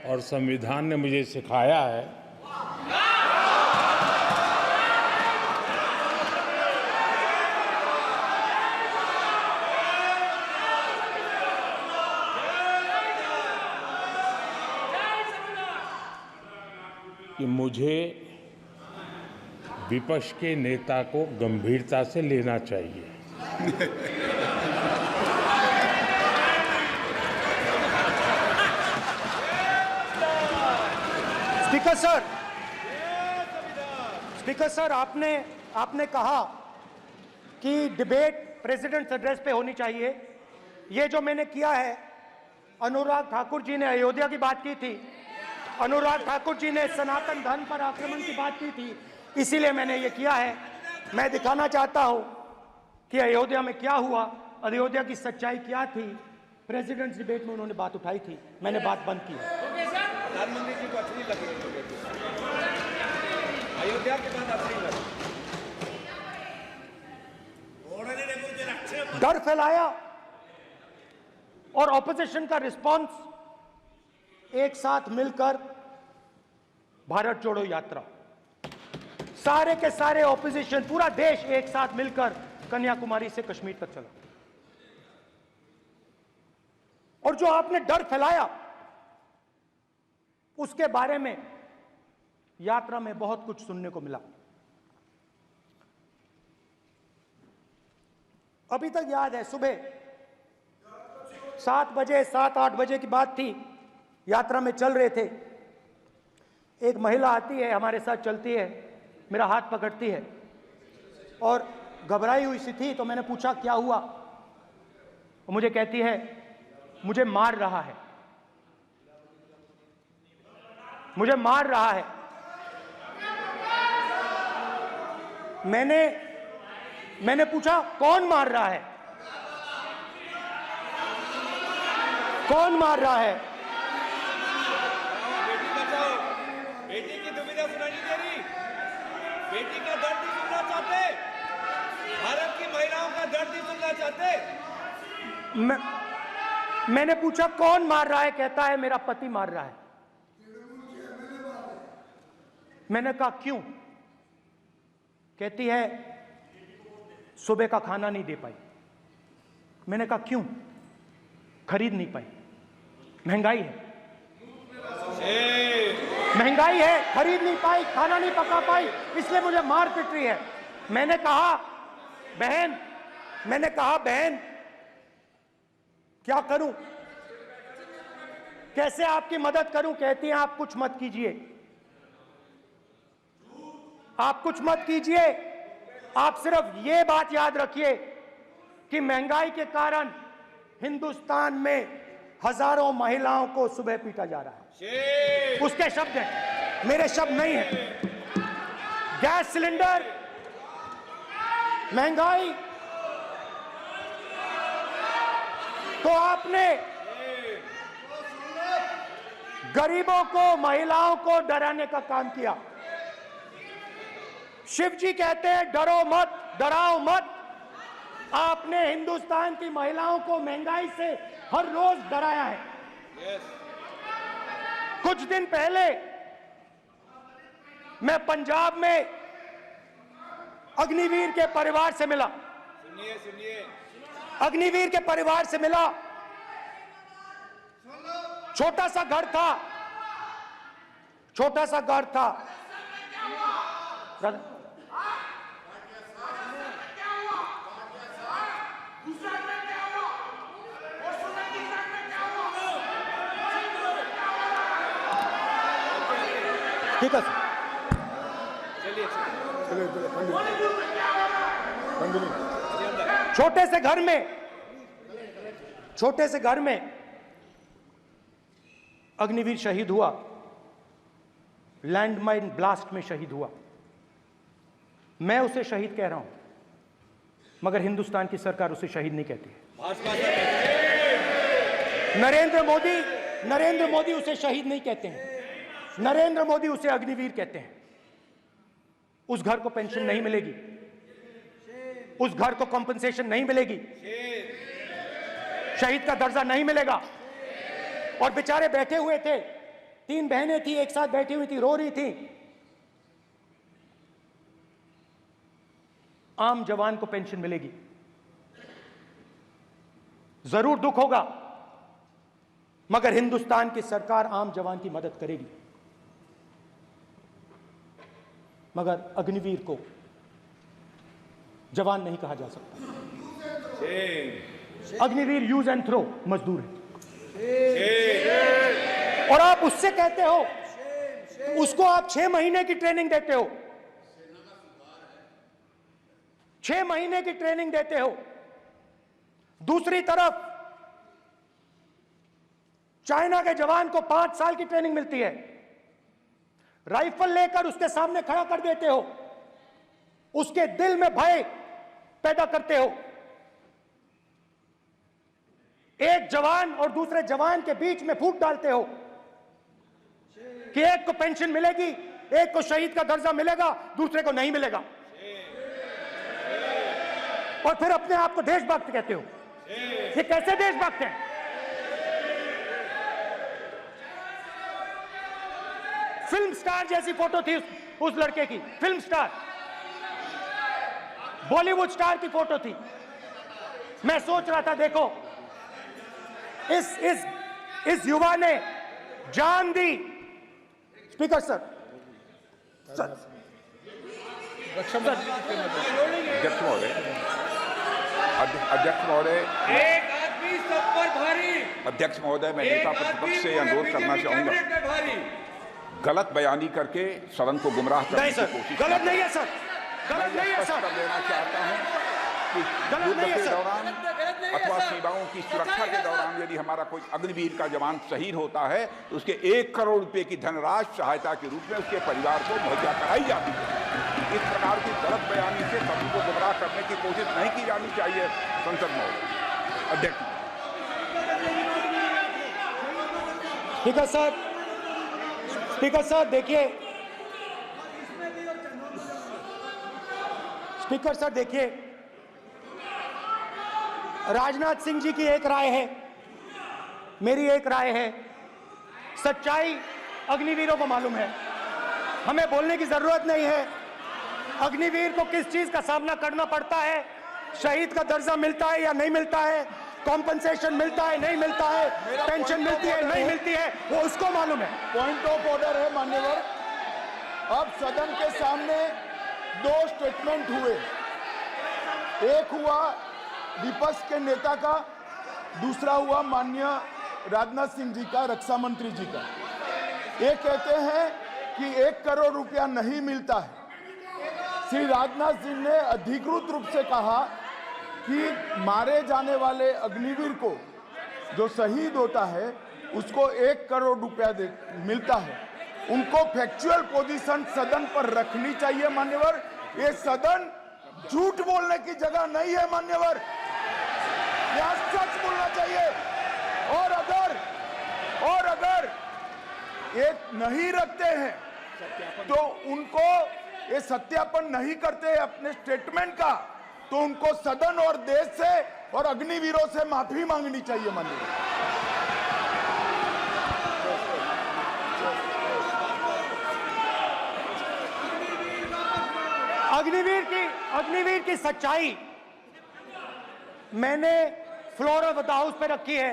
और संविधान ने मुझे सिखाया है कि मुझे विपक्ष के नेता को गंभीरता से लेना चाहिए। स्पीकर सर, आपने कहा कि डिबेट प्रेसिडेंट्स एड्रेस पे होनी चाहिए। ये जो मैंने किया है, अनुराग ठाकुर जी ने अयोध्या की बात की थी, अनुराग ठाकुर जी ने सनातन धर्म पर आक्रमण की बात की थी, इसीलिए मैंने ये किया है। मैं दिखाना चाहता हूं कि अयोध्या में क्या हुआ, अयोध्या की सच्चाई क्या थी। प्रेसिडेंट्स डिबेट में उन्होंने बात उठाई थी, मैंने बात बंद की है। प्रधानमंत्री जी को अच्छी लगी अयोध्या के बाद अच्छी लगी, डर फैलाया और ऑपोजिशन का रिस्पांस, एक साथ मिलकर भारत जोड़ो यात्रा, सारे के सारे ऑपोजिशन, पूरा देश एक साथ मिलकर कन्याकुमारी से कश्मीर तक चला। और जो आपने डर फैलाया, उसके बारे में यात्रा में बहुत कुछ सुनने को मिला। अभी तक याद है, सुबह 7 बजे 7-8 बजे की बात थी, यात्रा में चल रहे थे, एक महिला आती है, हमारे साथ चलती है, मेरा हाथ पकड़ती है और घबराई हुई सी थी। तो मैंने पूछा क्या हुआ, वो मुझे कहती है मुझे मार रहा है, मुझे मार रहा है। मैंने पूछा कौन मार रहा है, कौन मार रहा है? बेटी बचाओ, बेटी की दुविधा सुनाई नहीं दे रही, बेटी का दर्द नहीं सुनना चाहते, भारत की महिलाओं का दर्द नहीं सुनना चाहते। मैंने पूछा कौन मार रहा है, कहता है मेरा पति मार रहा है। मैंने कहा क्यों? कहती है सुबह का खाना नहीं दे पाई। मैंने कहा क्यों? खरीद नहीं पाई, महंगाई है, महंगाई है, खरीद नहीं पाई, खाना नहीं पका पाई, इसलिए मुझे मार पिट रही है। मैंने कहा बहन क्या करूं, कैसे आपकी मदद करूं? कहती हैं आप कुछ मत कीजिए, आप कुछ मत कीजिए, आप सिर्फ ये बात याद रखिए कि महंगाई के कारण हिंदुस्तान में हजारों महिलाओं को सुबह पीटा जा रहा है। उसके शब्द हैं, मेरे शब्द नहीं हैं। गैस सिलेंडर, महंगाई, तो आपने गरीबों को, महिलाओं को डराने का काम किया। शिव जी कहते हैं डरो मत, डराओ मत। आपने हिंदुस्तान की महिलाओं को महंगाई से हर रोज डराया है। कुछ दिन पहले मैं पंजाब में अग्निवीर के परिवार से मिला, सुनिए अग्निवीर के परिवार से मिला। छोटा सा घर था, छोटा सा घर था। ठीक है छोटे से घर में अग्निवीर शहीद हुआ, लैंडमाइन ब्लास्ट में शहीद हुआ। मैं उसे शहीद कह रहा हूं, मगर हिंदुस्तान की सरकार उसे शहीद नहीं कहती है। नरेंद्र मोदी उसे शहीद नहीं कहते हैं, नरेंद्र मोदी उसे अग्निवीर कहते हैं। उस घर को पेंशन नहीं मिलेगी, उस घर को कंपनसेशन नहीं मिलेगी, शहीद का दर्जा नहीं मिलेगा। और बेचारे बैठे हुए थे, 3 बहनें थी, एक साथ बैठी हुई थी, रो रही थी। आम जवान को पेंशन मिलेगी, जरूर दुख होगा, मगर हिंदुस्तान की सरकार आम जवान की मदद करेगी। मगर अग्निवीर को जवान नहीं कहा जा सकता। अग्निवीर यूज एंड थ्रो मजदूर है। और आप उससे कहते हो, उसको आप 6 महीने की ट्रेनिंग देते हो, 6 महीने की ट्रेनिंग देते हो। दूसरी तरफ चाइना के जवान को 5 साल की ट्रेनिंग मिलती है, राइफल लेकर उसके सामने खड़ा कर देते हो, उसके दिल में भय पैदा करते हो। एक जवान और दूसरे जवान के बीच में फूट डालते हो कि एक को पेंशन मिलेगी, एक को शहीद का दर्जा मिलेगा, दूसरे को नहीं मिलेगा, और फिर अपने आप को देशभक्त कहते हो। ये कैसे देशभक्त हैं? फिल्म स्टार जैसी फोटो थी उस लड़के की, फिल्म स्टार, बॉलीवुड स्टार की फोटो थी। मैं सोच रहा था, देखो इस युवा ने जान दी। स्पीकर सर, अध्यक्ष महोदय, एक आदमी सब पर भारी। अध्यक्ष महोदय, मैं नेता प्रतिपक्ष से अनुरोध करना चाहूंगा, गलत बयानी करके सदन को गुमराह करने की कोशिश गलत नहीं है सर, गलत नहीं है सर, कर देना चाहता हूं कि गलत नहीं युद्ध है के सर, दौरान अथवा सीमाओं की सुरक्षा के दौरान यदि हमारा कोई अग्निवीर का जवान शहीद होता है तो उसके 1 करोड़ रुपए की धनराशि सहायता के रूप में उसके परिवार को मुहैया कराई जाती है। इस प्रकार की गलत बयानी से सभी को गुमराह करने की कोशिश नहीं की जानी चाहिए। संसद महोदय, अध्यक्ष। स्पीकर सर, स्पीकर सर देखिए, स्पीकर सर देखिए, राजनाथ सिंह जी की एक राय है, मेरी एक राय है। सच्चाई अग्निवीरों को मालूम है, हमें बोलने की जरूरत नहीं है। अग्निवीर को किस चीज का सामना करना पड़ता है, शहीद का दर्जा मिलता है या नहीं मिलता है, कॉम्पनसेशन मिलता है नहीं मिलता है, पेंशन मिलती है नहीं मिलती है, वो उसको मालूम है। पॉइंट ऑफ ऑर्डर है मान्यवर। अब सदन के सामने 2 स्टेटमेंट हुए, एक हुआ विपक्ष के नेता का, दूसरा हुआ माननीय राजनाथ सिंह जी का, रक्षा मंत्री जी का। ये कहते हैं कि 1 करोड़ रुपया नहीं मिलता है। श्री राजनाथ सिंह ने अधिकृत रूप से कहा कि मारे जाने वाले अग्निवीर को जो शहीद होता है उसको 1 करोड़ रुपया मिलता है। उनको फैक्चुअल पोजीशन सदन पर रखनी चाहिए मान्यवर। ये सदन झूठ बोलने की जगह नहीं है मान्यवर, यहाँ सच बोलना चाहिए। और अगर ये नहीं रखते हैं तो उनको ये सत्यापन नहीं करते अपने स्टेटमेंट का, तो उनको सदन और देश से और अग्निवीरों से माफी मांगनी चाहिए माननीय। अग्निवीर की सच्चाई मैंने फ्लोर ऑफ द हाउस पे रखी है,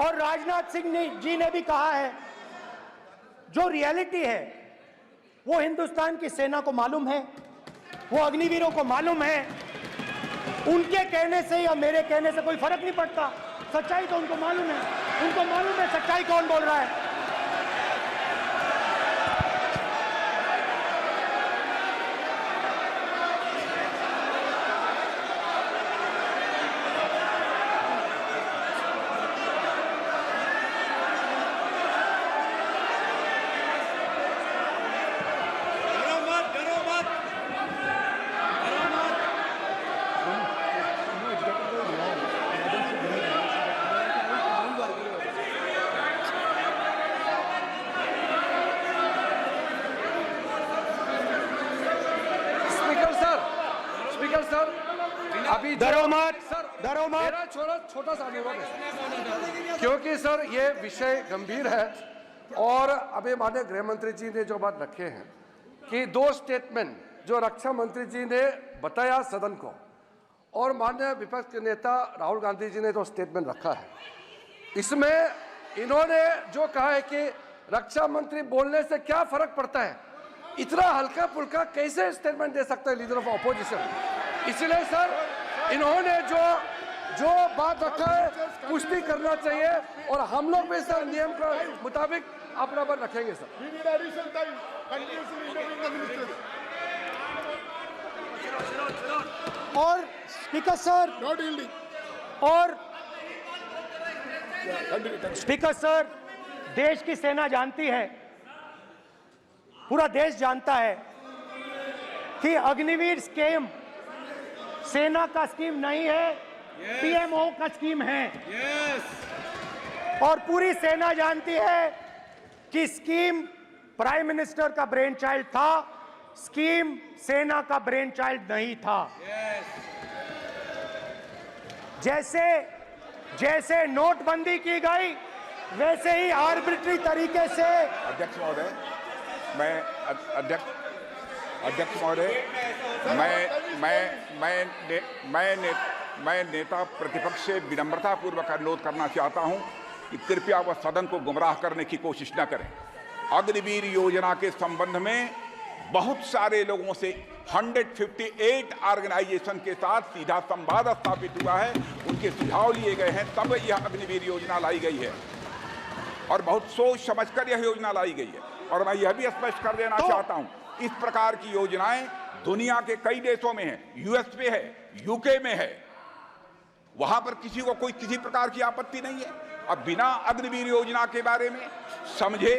और राजनाथ सिंह जी ने भी कहा है, जो रियलिटी है वो हिंदुस्तान की सेना को मालूम है, वो अग्निवीरों को मालूम है। उनके कहने से या मेरे कहने से कोई फर्क नहीं पड़ता, सच्चाई तो उनको मालूम है, उनको मालूम है सच्चाई कौन बोल रहा है। स्पीकर सर, अभी डरो मत सर डरो मत। मेरा छोटा सा अनुरोध है, क्योंकि सर ये विषय गंभीर है और अभी माननीय गृह मंत्री जी ने जो बात रखे हैं कि 2 स्टेटमेंट जो रक्षा मंत्री जी ने बताया सदन को और माननीय विपक्ष के नेता राहुल गांधी जी ने जो स्टेटमेंट रखा है, इसमें इन्होंने जो कहा है कि रक्षा मंत्री बोलने से क्या फर्क पड़ता है, इतना हल्का फुल्का कैसे स्टेटमेंट दे सकता है लीडर ऑफ ऑपोजिशन। इसलिए सर इन्होंने जो बात रखा है पुष्टि करना चाहिए और हम लोग भी सर नियम के मुताबिक अपना बात रखेंगे सर। और स्पीकर सर और स्पीकर सर, देश की सेना जानती है, पूरा देश जानता है कि अग्निवीर स्कीम सेना का स्कीम नहीं है, पीएमओ का स्कीम है। और पूरी सेना जानती है कि स्कीम प्राइम मिनिस्टर का ब्रेन चाइल्ड था, स्कीम सेना का ब्रेन चाइल्ड नहीं था। जैसे नोटबंदी की गई वैसे ही आर्बिट्री तरीके से। अध्यक्ष महोदय, मैं नेता प्रतिपक्ष से विनम्रता पूर्वक अनुरोध करना चाहता हूं कि कृपया वह सदन को गुमराह करने की कोशिश न करें। अग्निवीर योजना के संबंध में बहुत सारे लोगों से 158 ऑर्गेनाइजेशन के साथ सीधा संवाद स्थापित हुआ है, उनके सुझाव लिए गए हैं, तब यह अग्निवीर योजना लाई गई है और बहुत सोच समझकर यह योजना लाई गई है। और मैं यह भी स्पष्ट कर देना चाहता हूं, इस प्रकार की योजनाएं दुनिया के कई देशों में है, यूएस में है, यूके में है, वहां पर किसी को कोई किसी प्रकार की आपत्ति नहीं है। अब बिना अग्निवीर योजना के बारे में समझे,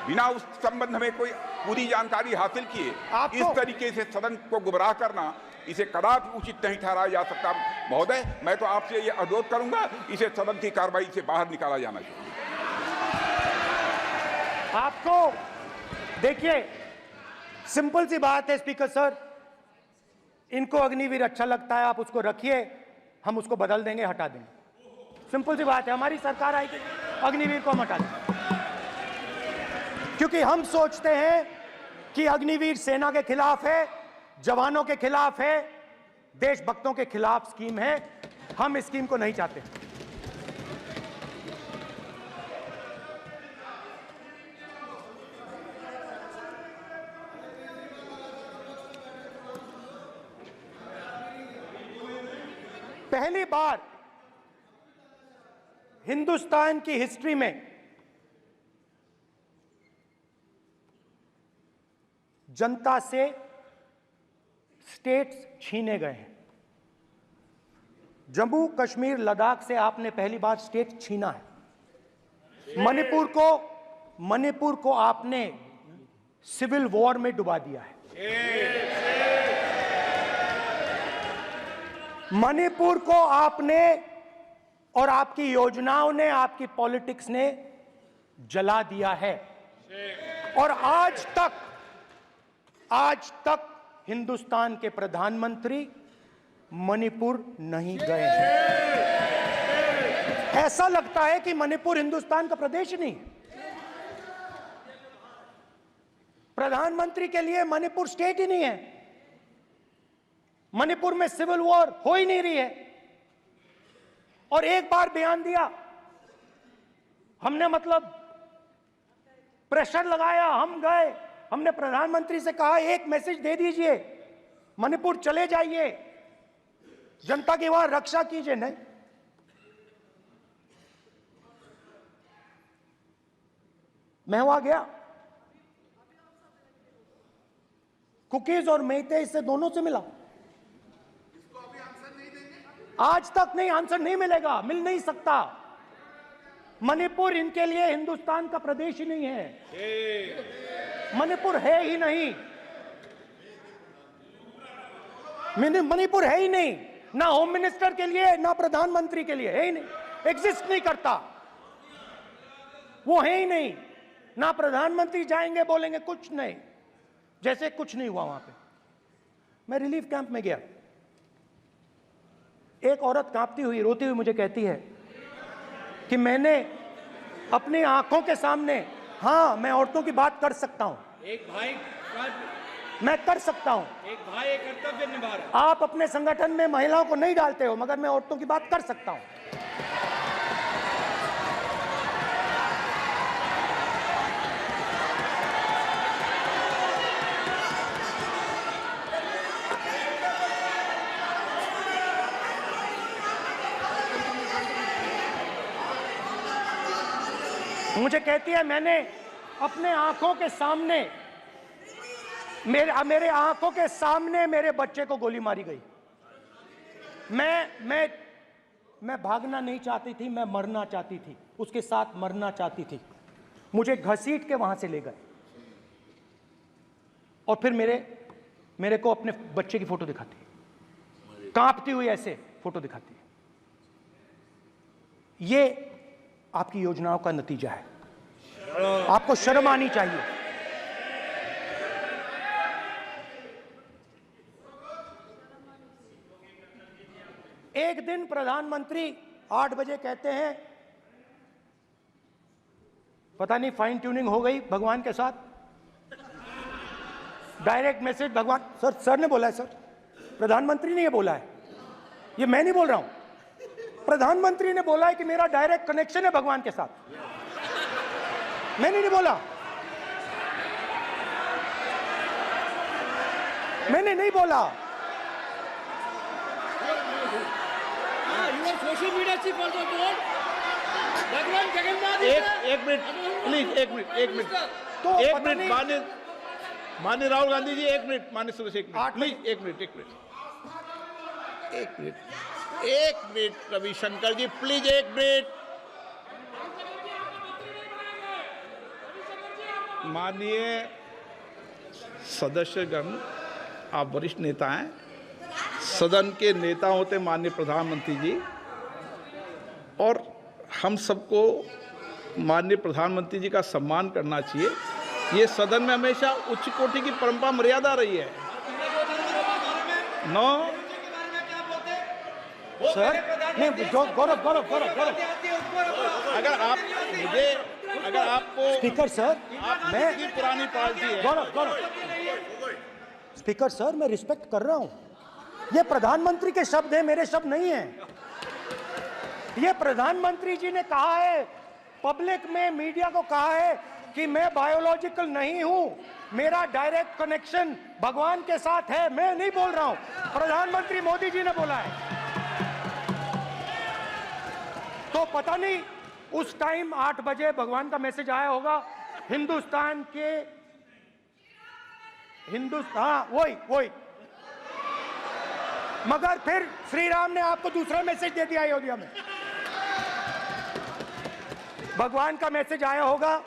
बिना उस संबंध में कोई पूरी जानकारी हासिल किए इस तरीके से सदन को गुमराह करना, इसे कदापि उचित नहीं ठहराया जा सकता। महोदय, मैं तो आपसे ये अनुरोध करूंगा, इसे सदन की कार्रवाई से बाहर निकाला जाना चाहिए। आपको देखिए, सिंपल सी बात है स्पीकर सर, इनको अग्निवीर अच्छा लगता है, आप उसको रखिए, हम उसको बदल देंगे, हटा देंगे। सिंपल सी बात है, हमारी सरकार आएगी, अग्निवीर को हम हटा देंगे, क्योंकि हम सोचते हैं कि अग्निवीर सेना के खिलाफ है, जवानों के खिलाफ है, देशभक्तों के खिलाफ स्कीम है। हम इस स्कीम को नहीं चाहते। पहली बार हिंदुस्तान की हिस्ट्री में जनता से स्टेट्स छीने गए हैं। जम्मू कश्मीर लद्दाख से आपने पहली बार स्टेट छीना है। मणिपुर को आपने सिविल वॉर में डुबा दिया है। मणिपुर को आपने और आपकी योजनाओं ने, आपकी पॉलिटिक्स ने जला दिया है। और आज तक हिंदुस्तान के प्रधानमंत्री मणिपुर नहीं गए हैं। ऐसा लगता है कि मणिपुर हिंदुस्तान का प्रदेश नहीं। प्रधानमंत्री के लिए मणिपुर स्टेट ही नहीं है। मणिपुर में सिविल वॉर हो ही नहीं रही है। और एक बार बयान दिया हमने, मतलब प्रेशर लगाया, हम गए, हमने प्रधानमंत्री से कहा एक मैसेज दे दीजिए, मणिपुर चले जाइए, जनता की वहां रक्षा कीजिए। नहीं, मैं वहां गया, कुकीज और मेहते से दोनों से मिला। आज तक नहीं, आंसर नहीं मिलेगा, मिल नहीं सकता। मणिपुर इनके लिए हिंदुस्तान का प्रदेश ही नहीं है। मणिपुर है ही नहीं, मणिपुर है ही नहीं, ना होम मिनिस्टर के लिए, ना प्रधानमंत्री के लिए, है ही नहीं, एग्जिस्ट नहीं करता, वो है ही नहीं। ना प्रधानमंत्री जाएंगे बोलेंगे कुछ नहीं, जैसे कुछ नहीं हुआ। वहां पे मैं रिलीफ कैंप में गया, एक औरत कांपती हुई, रोती हुई मुझे कहती है कि मैंने अपनी आंखों के सामने, हाँ मैं औरतों की बात कर सकता हूं, एक भाई का मैं कर सकता हूं। एक भाई एक कर्तव्य निभा रहा है। आप अपने संगठन में महिलाओं को नहीं डालते हो, मगर मैं औरतों की बात कर सकता हूं। मुझे कहती है मैंने अपने आंखों के सामने, मेरे आंखों के सामने मेरे बच्चे को गोली मारी गई। मैं भागना नहीं चाहती थी, मैं मरना चाहती थी, उसके साथ मरना चाहती थी। मुझे घसीट के वहां से ले गए और फिर मेरे को अपने बच्चे की फोटो दिखाती है, कांपती हुई ऐसे फोटो दिखाती है। ये आपकी योजनाओं का नतीजा है। आपको शर्म आनी चाहिए। एक दिन प्रधानमंत्री 8 बजे कहते हैं, पता नहीं फाइन ट्यूनिंग हो गई भगवान के साथ, डायरेक्ट मैसेज भगवान, सर ने बोला है, सर प्रधानमंत्री ने ये बोला है, ये मैं नहीं बोल रहा हूं, प्रधानमंत्री ने बोला है कि मेरा डायरेक्ट कनेक्शन है भगवान के साथ। मैंने नहीं बोला, मैंने नहीं बोला। Social media chief also told भगवान जगन्नाथ। एक मिनट प्लीज, एक मिनट तो एक पता मिनट नहीं- माननीय राहुल गांधी जी, एक मिनट, माननीय सुरेश, एक मिनट प्लीज, एक मिनट रविशंकर जी, प्लीज एक मिनट। माननीय सदस्यगण, आप वरिष्ठ नेता हैं, सदन के नेता होते माननीय प्रधानमंत्री जी, और हम सबको माननीय प्रधानमंत्री जी का सम्मान करना चाहिए। ये सदन में हमेशा उच्च कोटि की परंपरा मर्यादा रही है। नो सर नहीं, गौरव अगर आपको स्पीकर सर, मैं की पुरानी पार्टी है। गौरव स्पीकर सर, मैं रिस्पेक्ट कर रहा हूं। ये प्रधानमंत्री के शब्द हैं, मेरे शब्द नहीं हैं। ये प्रधानमंत्री जी ने कहा है, पब्लिक में मीडिया को कहा है कि मैं बायोलॉजिकल नहीं हूं, मेरा डायरेक्ट कनेक्शन भगवान के साथ है। मैं नहीं बोल रहा हूं, प्रधानमंत्री मोदी जी ने बोला है। तो पता नहीं उस टाइम 8 बजे भगवान का मैसेज आया होगा हिंदुस्तान, वही मगर फिर श्री राम ने आपको दूसरा मैसेज दे दिया अयोध्या में। भगवान का मैसेज आया होगा